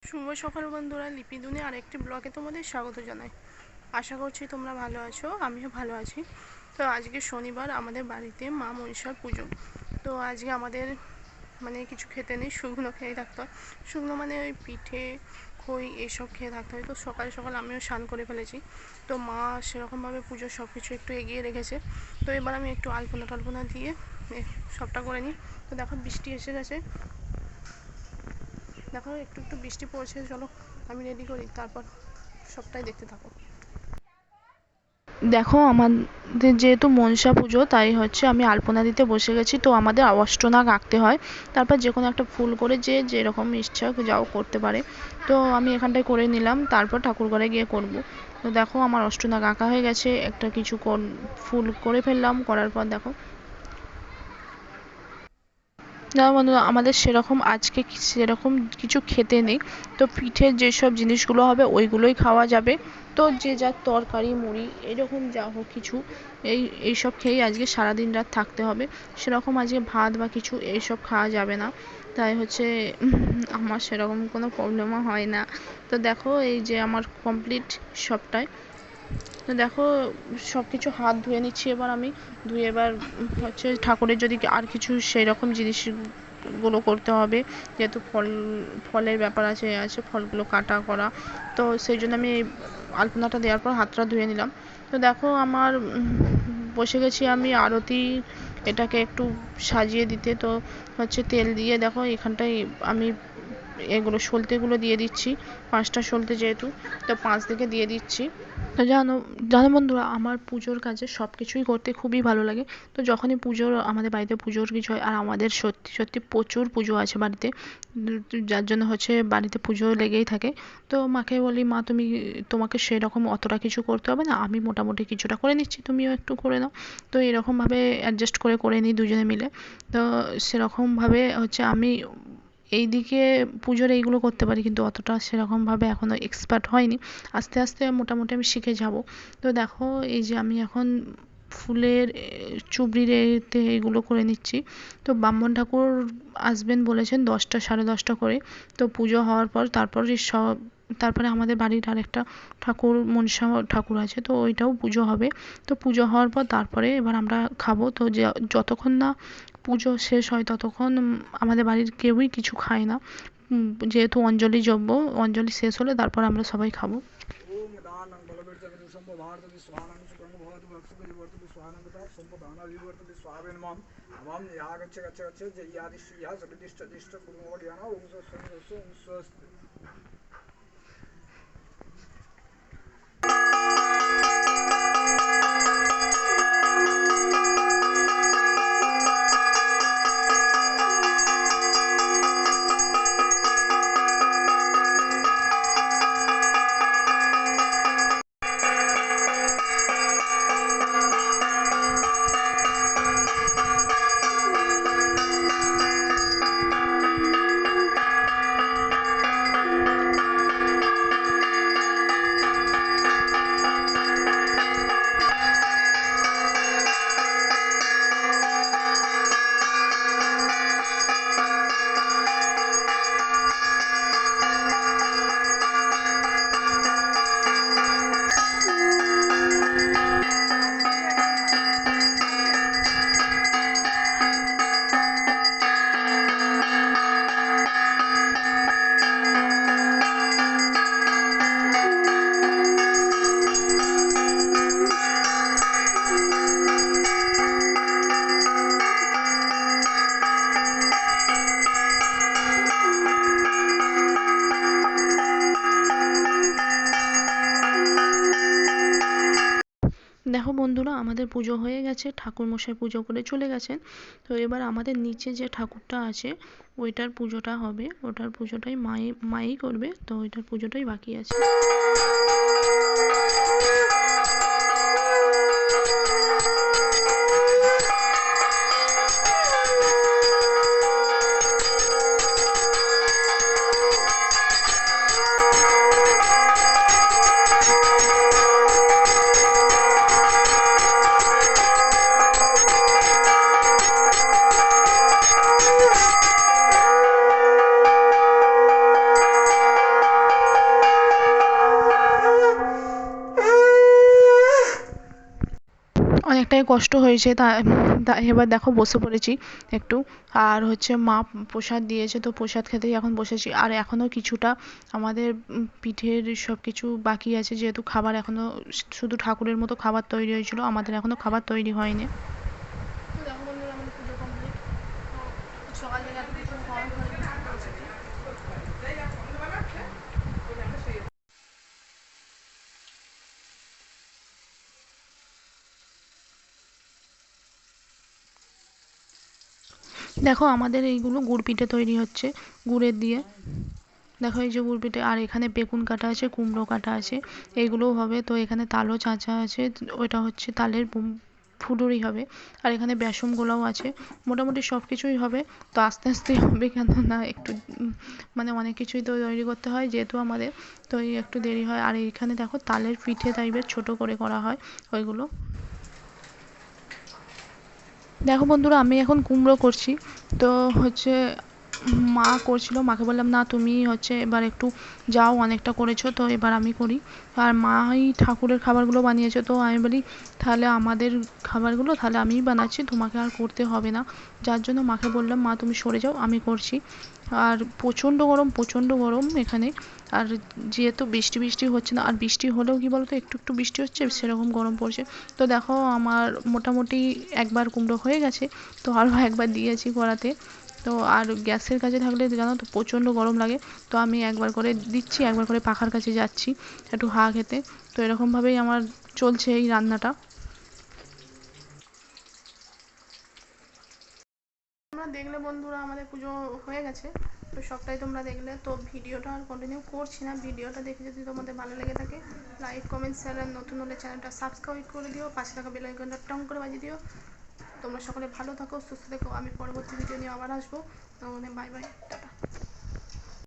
শুভ সকাল বন্ধুরা, লিপিদুনে আরেকটি ব্লগে তোমাদের স্বাগত জানাই। আশা করছি তোমরা ভালো আছো, আমিও ভালো আছি। তো আজকে শনিবার, আমাদের বাড়িতে মা মনসার পুজো। তো আজকে আমাদের কিছু খেতে নেই, শুকনো খেয়ে থাকতে হয়। শুকনো ওই পিঠে, খই এইসব খেয়ে থাকতে হয়। তো সকাল সকাল আমিও স্নান করে ফেলেছি। তো মা সেরকমভাবে পুজোর সব কিছু একটু এগিয়ে রেখেছে। তো এবার আমি একটু আলপনা টালপনা দিয়ে সবটা করে নিই। তো দেখো বৃষ্টি এসে গেছে, দেখো একটু একটু বৃষ্টি পড়ছে। চলো আমি রেডি করি, তারপর সবটাই দেখতে থাকো। দেখো আমাদের যেহেতু মনসা পুজো, তাই আমি আলপনা দিতে বসে গেছি। তো আমাদের অষ্টনাগ আঁকতে হয়, তারপর যে কোনো একটা ফুল করে যে যেরকম ইচ্ছা যাও করতে পারে। তো আমি এখানটায় করে নিলাম, তারপর ঠাকুর ঘরে গিয়ে করব। তো দেখো আমার অষ্টনাগ আঁকা হয়ে গেছে, একটা কিছু ফুল করে ফেললাম। করার পর দেখো না বন্ধুরা, আমাদের আজকে সেরকম কিছু খেতে নেই। তো পিঠের যেসব জিনিসগুলো হবে ওইগুলোই খাওয়া যাবে। তো যে যার তরকারি মুড়ি এরকম যা হোক কিছু এইসব খেয়েই আজকে সারাদিন রাত থাকতে হবে। সেরকম আজকে ভাত বা কিছু এইসব খাওয়া যাবে না। তাই আমার সেরকম কোনো প্রবলেমও হয় না। তো দেখো এই যে আমার কমপ্লিট সবটাই। তো দেখো সব কিছু হাত ধুয়ে নিচ্ছি এবার আমি। ধুয়ে এবার ঠাকুরের যদি আর কিছু সেই রকম জিনিসগুলো করতে হবে, যেহেতু ফলের ব্যাপার আছে ফলগুলো কাটা করা। তো সেই জন্য আমি আলপনাটা দেওয়ার পর হাতটা ধুয়ে নিলাম। তো দেখো আমার বসে গেছি আমি আরতি এটাকে একটু সাজিয়ে দিতে। তো তেল দিয়ে দেখো এখানটায় আমি এগুলো সলতেগুলো দিয়ে দিচ্ছি। 5টা সলতে যেহেতু, তো 5 দিকে দিয়ে দিচ্ছি। তো জানো জানো বন্ধুরা, আমার পুজোর কাজে সব কিছুই করতে খুবই ভালো লাগে। তো যখনই আমাদের বাড়িতে পুজোর কিছু হয়, আর আমাদের সত্যি সত্যি প্রচুর পুজো আছে বাড়িতে, যার জন্য বাড়িতে পুজো লেগেই থাকে। তো মাকে বলি, মা তোমাকে সেরকম অতটা কিছু করতে হবে না, আমি মোটামুটি কিছুটা করে নিচ্ছি, তুমিও একটু করে নাও। তো এরকমভাবে অ্যাডজাস্ট করে নিই দুজনে মিলে। তো সেরকমভাবে আমি এইদিকে পুজোর এইগুলো করতে পারি, কিন্তু অতটা সেরকমভাবে এখনও এক্সপার্ট হয়নি। আস্তে আস্তে মোটামুটি আমি শিখে যাব। তো দেখো এই যে আমি এখন ফুলের চুবড়ির এতে এগুলো করে নিচ্ছি। তো ব্রাহ্মণ ঠাকুর আসবেন বলেছেন 10টা 10:30 করে। তো পুজো হওয়ার পর তারপরে আমাদের বাড়ির আরেকটা ঠাকুর মনসা ঠাকুর আছে, তো ওইটাও পুজো হবে। তো পুজো হওয়ার পর তারপরে এবার আমরা খাবো। তো যতক্ষণ না পুজো শেষ হয় ততক্ষণ আমাদের বাড়ির কেউই কিছু খায় না, যেহেতু অঞ্জলি শেষ হলে তারপর আমরা সবাই খাবো। দেখো বন্ধুরা, আমাদের পুজো হয়ে গেছে, ঠাকুর মশাই পুজো করে চলে গেছেন। তো এবার আমাদের নিচে যে ঠাকুরটা আছে ওইটার পুজোটা হবে, ওটার পুজোটাই মাই করবে। তো ওইটার পুজোটাই বাকি আছে। অনেকটাই কষ্ট হয়েছে, তা এবার দেখো বসে পড়েছি একটু। আর হচ্ছে মা প্রসাদ দিয়েছে, তো প্রসাদ খেতেই এখন বসেছি। আর এখনও কিছুটা আমাদের পিঠের সব কিছু বাকি আছে, যেহেতু খাবার এখনও শুধু ঠাকুরের মতো খাবার তৈরি হয়েছিল, আমাদের এখনও খাবার তৈরি হয়নি। তো দেখো বন্ধুরা, আমাদের পুজো কমপ্লিট। তো সকাল থেকে এত কিছু হওয়ার পরে দেখো আমাদের এইগুলো গুড় পিঠে তৈরি হচ্ছে গুড়ের দিয়ে। দেখো এই যে গুড় পিঠে, আর এখানে বেগুন কাটা আছে, কুমড়ো কাটা আছে, এইগুলোও হবে। তো এখানে তালও চাঁচা আছে, ওইটা হচ্ছে তালের ফুলুরি হবে। আর এখানে বেসন গোলাও আছে, মোটামুটি সব কিছুই হবে। তো আস্তে আস্তে হবে, কেন না একটু মানে অনেক কিছুই তো তৈরি করতে হয় যেহেতু আমাদের, তো এই একটু দেরি হয়। আর এখানে দেখো তালের পিঠে টাইপের ছোট করে করা হয় ওইগুলো। দেখো বন্ধুরা, আমি এখন কুমড়ো করছি। তো হচ্ছে মা করছিল, মাকে বললাম না তুমি হচ্ছে এবার একটু যাও, অনেকটা করেছো তো এবার আমি করি। আর মাই ঠাকুরের খাবারগুলো বানিয়েছে, তো আমি বলি তাহলে আমাদের খাবারগুলো তাহলে আমিই বানাচ্ছি, তোমাকে আর করতে হবে না। যার জন্য মাকে বললাম মা তুমি সরে যাও, আমি করছি। আর প্রচণ্ড গরম এখানে। আর যেহেতু বৃষ্টি বৃষ্টি হচ্ছে না, আর বৃষ্টি হলেও কি বলতো একটু একটু বৃষ্টি হচ্ছে, সেরকম গরম পড়ছে। তো দেখো আমার মোটামুটি একবার কুমড়ো হয়ে গেছে, তো আরও একবার দিয়েছি কড়াতে। তো আর গ্যাসের কাছে থাকলে জানো তো প্রচণ্ড গরম লাগে, তো আমি একবার করে দিচ্ছি, একবার করে পাখার কাছে যাচ্ছি একটু হাওয়া খেতে। তো এরকমভাবেই আমার চলছে এই রান্নাটা। তোমরা দেখলে বন্ধুরা আমাদের পুজো হয়ে গেছে, তো সবটাই তোমরা দেখলে। তো ভিডিওটা আর কন্টিনিউ করছি না, ভিডিওটা দেখে যদি তোমাদের ভালো লেগে থাকে লাইক কমেন্ট শেয়ার, আর নতুন হলে চ্যানেলটা সাবস্ক্রাইব করে দিও, পাশে থাকা বেল আইকনটা টং করে বাজিয়ে দিও। তোমরা সকলে ভালো থাকো, সুস্থ থেকো। আমি পরবর্তী ভিডিও নিয়ে আবার আসবো। তো বাই বাই, টাটা।